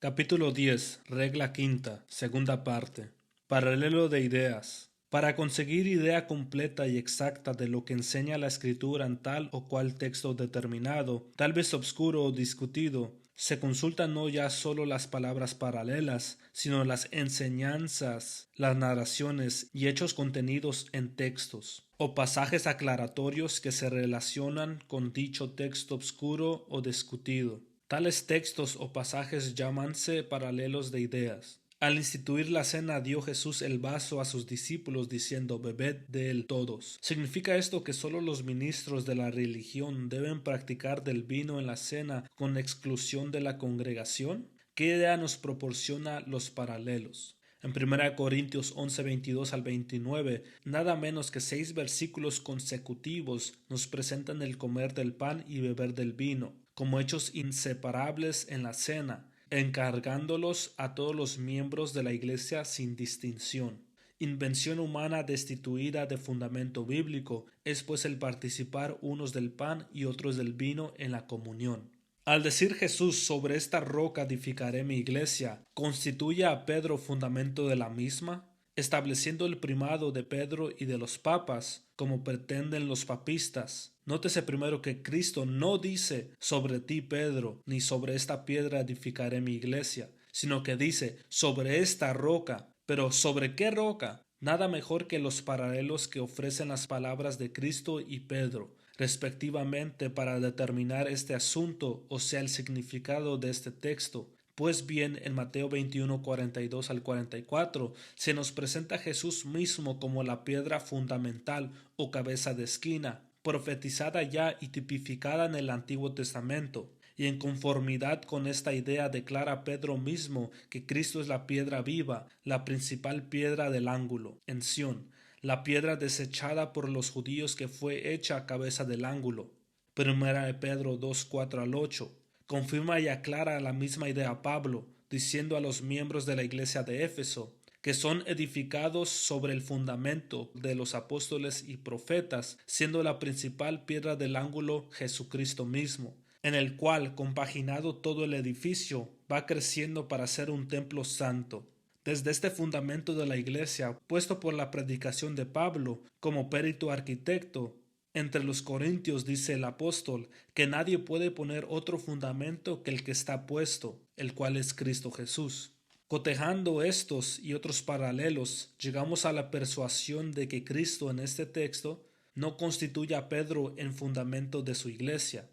Capítulo 10. Regla quinta. Segunda parte. Paralelo de ideas. Para conseguir idea completa y exacta de lo que enseña la escritura en tal o cual texto determinado, tal vez obscuro o discutido, se consultan no ya sólo las palabras paralelas, sino las enseñanzas, las narraciones y hechos contenidos en textos, o pasajes aclaratorios que se relacionan con dicho texto obscuro o discutido. Tales textos o pasajes llamanse paralelos de ideas. Al instituir la cena dio Jesús el vaso a sus discípulos diciendo bebed de él todos. ¿Significa esto que sólo los ministros de la religión deben practicar del vino en la cena con exclusión de la congregación? ¿Qué idea nos proporciona los paralelos? En 1 Corintios 11, 22 al 29, nada menos que 6 versículos consecutivos nos presentan el comer del pan y beber del vino, como hechos inseparables en la cena, encargándolos a todos los miembros de la Iglesia sin distinción. Invención humana destituida de fundamento bíblico es pues el participar unos del pan y otros del vino en la comunión. Al decir Jesús sobre esta roca edificaré mi iglesia, ¿constituye a Pedro fundamento de la misma? Estableciendo el primado de Pedro y de los papas, como pretenden los papistas. Nótese primero que Cristo no dice sobre ti, Pedro, ni sobre esta piedra edificaré mi iglesia, sino que dice sobre esta roca. Pero ¿sobre qué roca? Nada mejor que los paralelos que ofrecen las palabras de Cristo y Pedro, respectivamente, para determinar este asunto, o sea, el significado de este texto. Pues bien, en Mateo 21, 42 al 44, se nos presenta a Jesús mismo como la piedra fundamental o cabeza de esquina, profetizada ya y tipificada en el Antiguo Testamento. Y en conformidad con esta idea declara Pedro mismo que Cristo es la piedra viva, la principal piedra del ángulo, en Sión, la piedra desechada por los judíos que fue hecha cabeza del ángulo. Primera de Pedro 2, 4 al 8. Confirma y aclara la misma idea Pablo, diciendo a los miembros de la iglesia de Éfeso, que son edificados sobre el fundamento de los apóstoles y profetas, siendo la principal piedra del ángulo Jesucristo mismo, en el cual, compaginado todo el edificio, va creciendo para ser un templo santo. Desde este fundamento de la iglesia, puesto por la predicación de Pablo como perito arquitecto, entre los corintios dice el apóstol que nadie puede poner otro fundamento que el que está puesto, el cual es Cristo Jesús. Cotejando estos y otros paralelos, llegamos a la persuasión de que Cristo en este texto no constituye a Pedro en fundamento de su iglesia.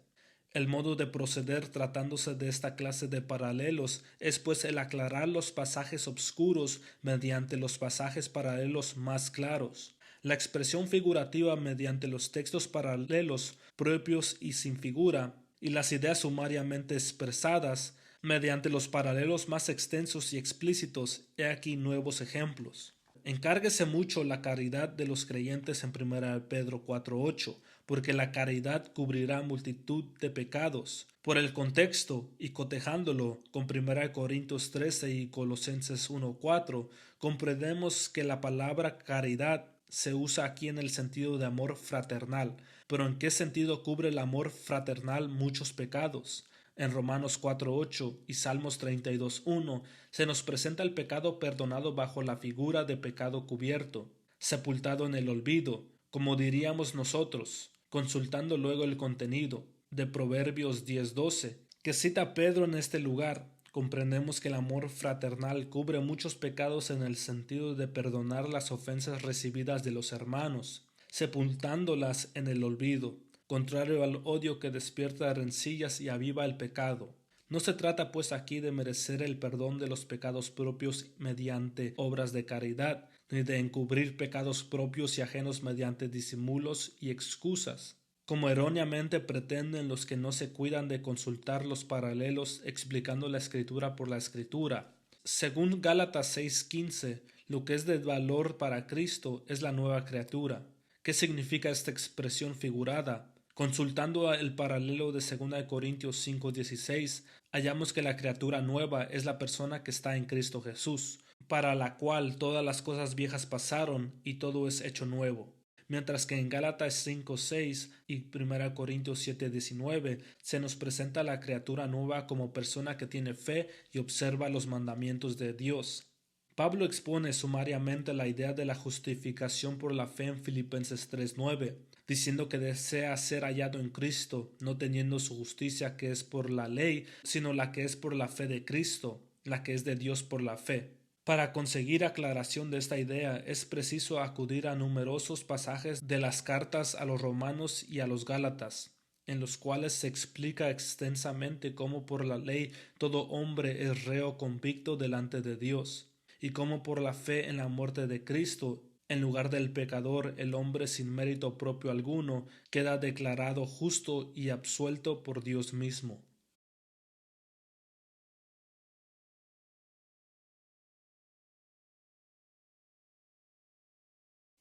El modo de proceder tratándose de esta clase de paralelos es pues el aclarar los pasajes obscuros mediante los pasajes paralelos más claros. La expresión figurativa mediante los textos paralelos propios y sin figura, y las ideas sumariamente expresadas mediante los paralelos más extensos y explícitos. He aquí nuevos ejemplos. Encárguese mucho la caridad de los creyentes en 1 Pedro 4:8, porque la caridad cubrirá multitud de pecados. Por el contexto y cotejándolo con 1 Corintios 13 y Colosenses 1:4, comprendemos que la palabra caridad se usa aquí en el sentido de amor fraternal, pero ¿en qué sentido cubre el amor fraternal muchos pecados? En Romanos 4:8 y Salmos 32:1 se nos presenta el pecado perdonado bajo la figura de pecado cubierto, sepultado en el olvido, como diríamos nosotros, consultando luego el contenido de Proverbios 10:12, que cita Pedro en este lugar. Comprendemos que el amor fraternal cubre muchos pecados en el sentido de perdonar las ofensas recibidas de los hermanos, sepultándolas en el olvido, contrario al odio que despierta rencillas y aviva el pecado. No se trata pues aquí de merecer el perdón de los pecados propios mediante obras de caridad, ni de encubrir pecados propios y ajenos mediante disimulos y excusas, como erróneamente pretenden los que no se cuidan de consultar los paralelos explicando la escritura por la escritura. Según Gálatas 6:15, lo que es de valor para Cristo es la nueva criatura. ¿Qué significa esta expresión figurada? Consultando el paralelo de 2 Corintios 5:16, hallamos que la criatura nueva es la persona que está en Cristo Jesús, para la cual todas las cosas viejas pasaron y todo es hecho nuevo. mientras que en Gálatas 5:6 y 1 Corintios 7:19 se nos presenta la criatura nueva como persona que tiene fe y observa los mandamientos de Dios. Pablo expone sumariamente la idea de la justificación por la fe en Filipenses 3:9, diciendo que desea ser hallado en Cristo, no teniendo su justicia que es por la ley, sino la que es por la fe de Cristo, la que es de Dios por la fe. Para conseguir aclaración de esta idea es preciso acudir a numerosos pasajes de las cartas a los romanos y a los gálatas, en los cuales se explica extensamente cómo por la ley todo hombre es reo convicto delante de Dios, y cómo por la fe en la muerte de Cristo, en lugar del pecador, el hombre sin mérito propio alguno queda declarado justo y absuelto por Dios mismo.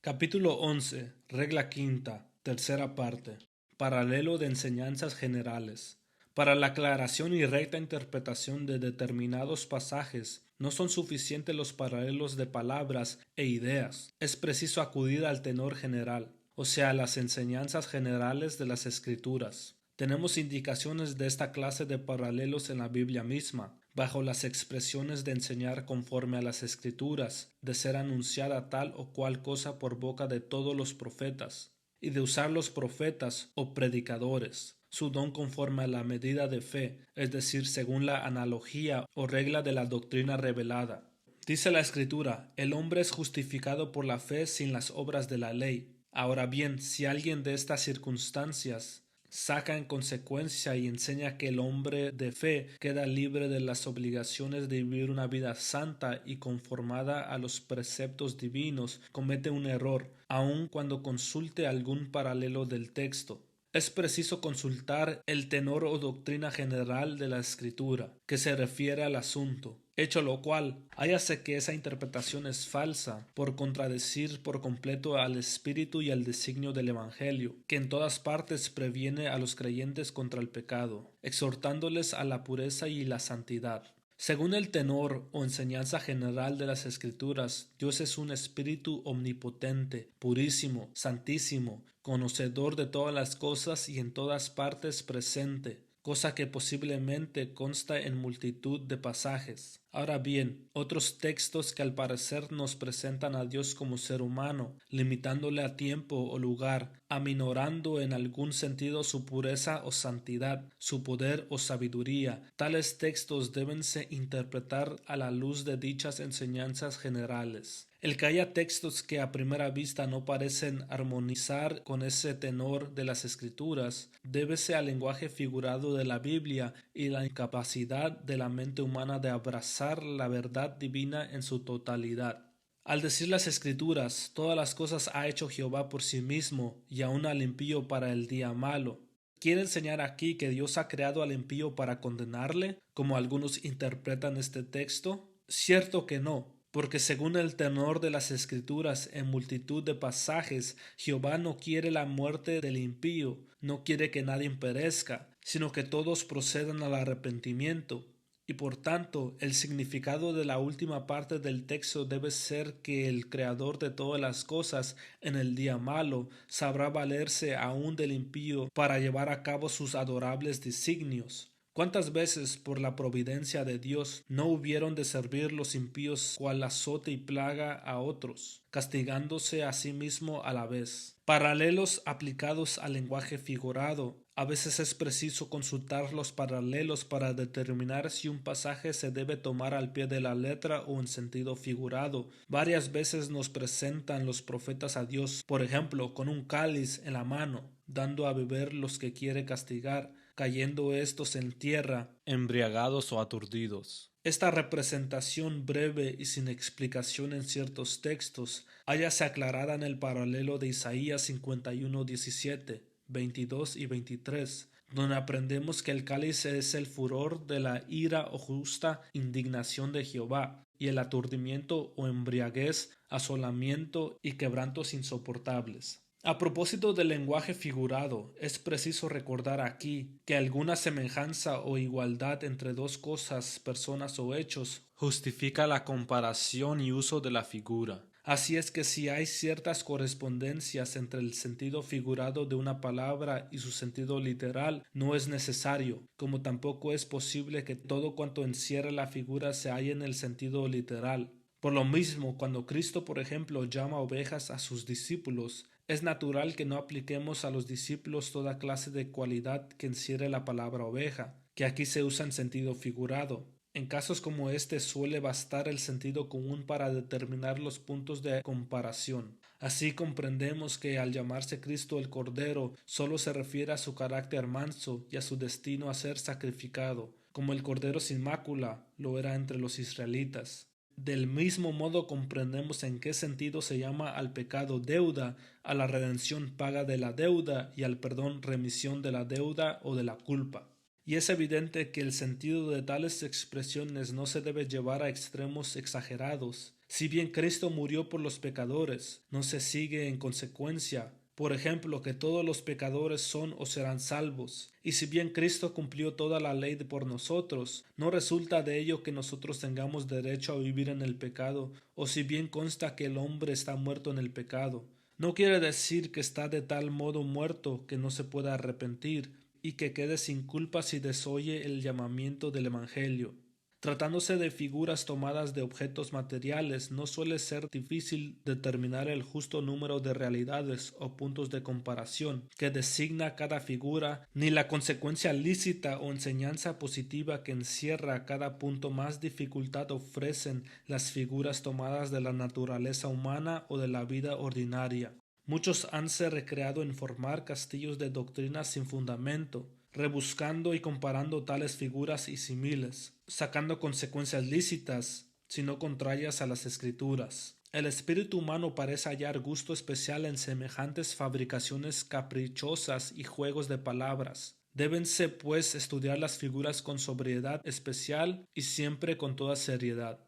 Capítulo 11. Regla quinta. Tercera parte. Paralelo de enseñanzas generales. Para la aclaración y recta interpretación de determinados pasajes, no son suficientes los paralelos de palabras e ideas. Es preciso acudir al tenor general, o sea, a las enseñanzas generales de las Escrituras. Tenemos indicaciones de esta clase de paralelos en la Biblia misma, bajo las expresiones de enseñar conforme a las Escrituras, de ser anunciada tal o cual cosa por boca de todos los profetas, y de usar los profetas o predicadores, su don conforme a la medida de fe, es decir, según la analogía o regla de la doctrina revelada. Dice la Escritura, el hombre es justificado por la fe sin las obras de la ley. Ahora bien, si alguien de estas circunstancias saca en consecuencia y enseña que el hombre de fe queda libre de las obligaciones de vivir una vida santa y conformada a los preceptos divinos, comete un error, aun cuando consulte algún paralelo del texto. Es preciso consultar el tenor o doctrina general de la Escritura, que se refiere al asunto. Hecho lo cual, hállase que esa interpretación es falsa, por contradecir por completo al espíritu y al designio del Evangelio, que en todas partes previene a los creyentes contra el pecado, exhortándoles a la pureza y la santidad. Según el tenor o enseñanza general de las Escrituras, Dios es un espíritu omnipotente, purísimo, santísimo, conocedor de todas las cosas y en todas partes presente, cosa que posiblemente consta en multitud de pasajes. Ahora bien, otros textos que al parecer nos presentan a Dios como ser humano, limitándole a tiempo o lugar, aminorando en algún sentido su pureza o santidad, su poder o sabiduría, tales textos débense interpretar a la luz de dichas enseñanzas generales. El que haya textos que a primera vista no parecen armonizar con ese tenor de las Escrituras, débese al lenguaje figurado de la Biblia y la incapacidad de la mente humana de abrazar la verdad divina en su totalidad. Al decir las Escrituras, todas las cosas ha hecho Jehová por sí mismo, y aun al impío para el día malo. ¿Quiere enseñar aquí que Dios ha creado al impío para condenarle, como algunos interpretan este texto? Cierto que no. Porque según el tenor de las Escrituras en multitud de pasajes, Jehová no quiere la muerte del impío, no quiere que nadie perezca, sino que todos procedan al arrepentimiento. Y por tanto, el significado de la última parte del texto debe ser que el Creador de todas las cosas en el día malo sabrá valerse aún del impío para llevar a cabo sus adorables designios. ¿Cuántas veces por la providencia de Dios no hubieron de servir los impíos cual azote y plaga a otros, castigándose a sí mismo a la vez? Paralelos aplicados al lenguaje figurado. A veces es preciso consultar los paralelos para determinar si un pasaje se debe tomar al pie de la letra o en sentido figurado. Varias veces nos presentan los profetas a Dios, por ejemplo, con un cáliz en la mano, dando a beber los que quiere castigar, cayendo estos en tierra, embriagados o aturdidos. Esta representación breve y sin explicación en ciertos textos hállase aclarada en el paralelo de Isaías 51:17, 22 y 23, donde aprendemos que el cáliz es el furor de la ira o justa indignación de Jehová, y el aturdimiento o embriaguez, asolamiento y quebrantos insoportables. A propósito del lenguaje figurado, es preciso recordar aquí que alguna semejanza o igualdad entre dos cosas, personas o hechos justifica la comparación y uso de la figura. Así es que si hay ciertas correspondencias entre el sentido figurado de una palabra y su sentido literal, no es necesario, como tampoco es posible que todo cuanto encierra la figura se halle en el sentido literal. Por lo mismo, cuando Cristo, por ejemplo, llama ovejas a sus discípulos, es natural que no apliquemos a los discípulos toda clase de cualidad que encierre la palabra oveja, que aquí se usa en sentido figurado. En casos como este suele bastar el sentido común para determinar los puntos de comparación. Así comprendemos que al llamarse Cristo el Cordero solo se refiere a su carácter manso y a su destino a ser sacrificado, como el Cordero sin mácula lo era entre los israelitas. Del mismo modo comprendemos en qué sentido se llama al pecado deuda, a la redención paga de la deuda y al perdón remisión de la deuda o de la culpa. Y es evidente que el sentido de tales expresiones no se debe llevar a extremos exagerados. Si bien Cristo murió por los pecadores, no se sigue en consecuencia, por ejemplo, que todos los pecadores son o serán salvos. Y si bien Cristo cumplió toda la ley por nosotros, no resulta de ello que nosotros tengamos derecho a vivir en el pecado, o si bien consta que el hombre está muerto en el pecado. No quiere decir que está de tal modo muerto que no se pueda arrepentir, y que quede sin culpa si desoye el llamamiento del Evangelio. Tratándose de figuras tomadas de objetos materiales, no suele ser difícil determinar el justo número de realidades o puntos de comparación que designa cada figura, ni la consecuencia lícita o enseñanza positiva que encierra cada punto. Más dificultad ofrecen las figuras tomadas de la naturaleza humana o de la vida ordinaria. Muchos hanse recreado en formar castillos de doctrinas sin fundamento, rebuscando y comparando tales figuras y símiles, sacando consecuencias lícitas, sino contrarias a las escrituras. El espíritu humano parece hallar gusto especial en semejantes fabricaciones caprichosas y juegos de palabras. Débense, pues, estudiar las figuras con sobriedad especial y siempre con toda seriedad.